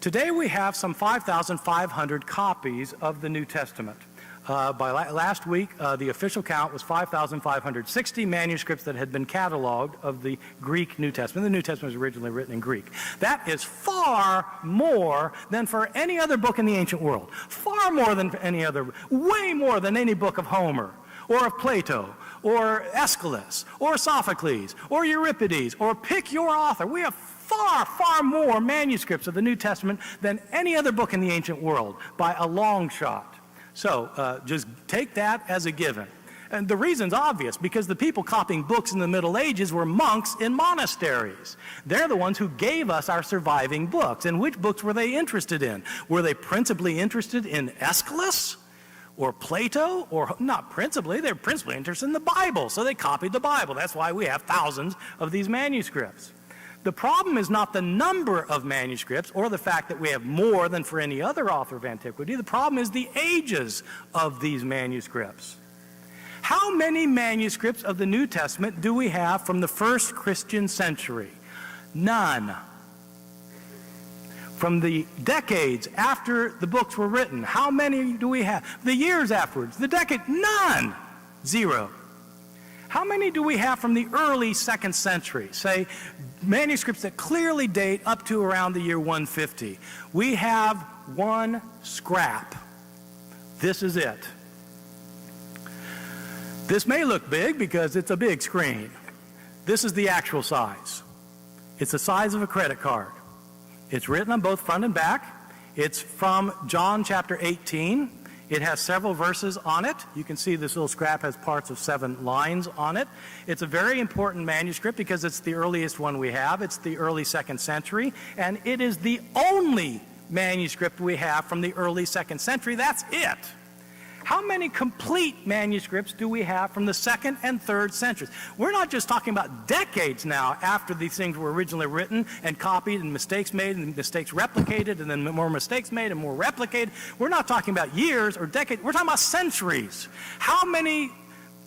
Today we have some 5,500 copies of the New Testament. By last week, the official count was 5,560 manuscripts that had been cataloged of the Greek New Testament. The New Testament was originally written in Greek. That is far more than for any other book in the ancient world. Far more than any other, way more than any book of Homer, or of Plato, or Aeschylus, or Sophocles, or Euripides, or pick your author. We have far, far more manuscripts of the New Testament than any other book in the ancient world, by a long shot. So just take that as a given. And the reason's obvious, because the people copying books in the Middle Ages were monks in monasteries. They're the ones who gave us our surviving books. And which books were they interested in? Were they principally interested in Aeschylus or Plato? Or not principally, they were principally interested in the Bible. So they copied the Bible. That's why we have thousands of these manuscripts. The problem is not the number of manuscripts or the fact that we have more than for any other author of antiquity. The problem is the ages of these manuscripts. How many manuscripts of the New Testament do we have from the first Christian century? None. From the decades after the books were written, how many do we have? The years afterwards, the decade, none. Zero. How many do we have from the early 2nd century? Say, manuscripts that clearly date up to around the year 150. We have one scrap. This is it. This may look big because it's a big screen. This is the actual size. It's the size of a credit card. It's written on both front and back. It's from John chapter 18. It has several verses on it. You can see this little scrap has parts of 7 lines on it. It's a very important manuscript because it's the earliest one we have. It's the early 2nd century, and it is the only manuscript we have from the early 2nd century. That's it. How many complete manuscripts do we have from the 2nd and 3rd centuries? We're not just talking about decades now after these things were originally written and copied and mistakes made and mistakes replicated and then more mistakes made and more replicated. We're not talking about years or decades. We're talking about centuries. How many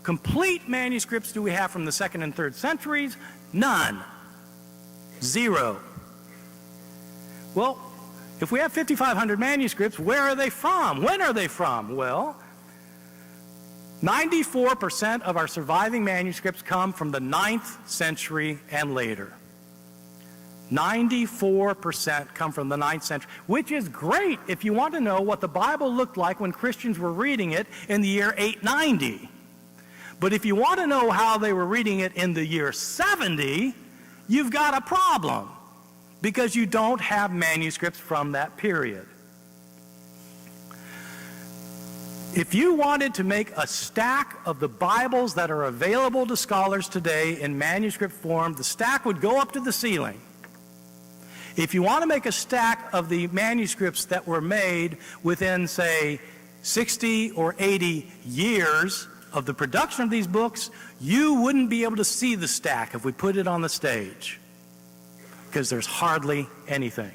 complete manuscripts do we have from the 2nd and 3rd centuries? None. Zero. Well, if we have 5,500 manuscripts, where are they from? When are they from? Well, 94% of our surviving manuscripts come from the 9th century and later. 94% come from the 9th century, which is great if you want to know what the Bible looked like when Christians were reading it in the year 890. But if you want to know how they were reading it in the year 70, you've got a problem, because you don't have manuscripts from that period. If you wanted to make a stack of the Bibles that are available to scholars today in manuscript form, the stack would go up to the ceiling. If you want to make a stack of the manuscripts that were made within, say, 60 or 80 years of the production of these books, you wouldn't be able to see the stack if we put it on the stage, because there's hardly anything.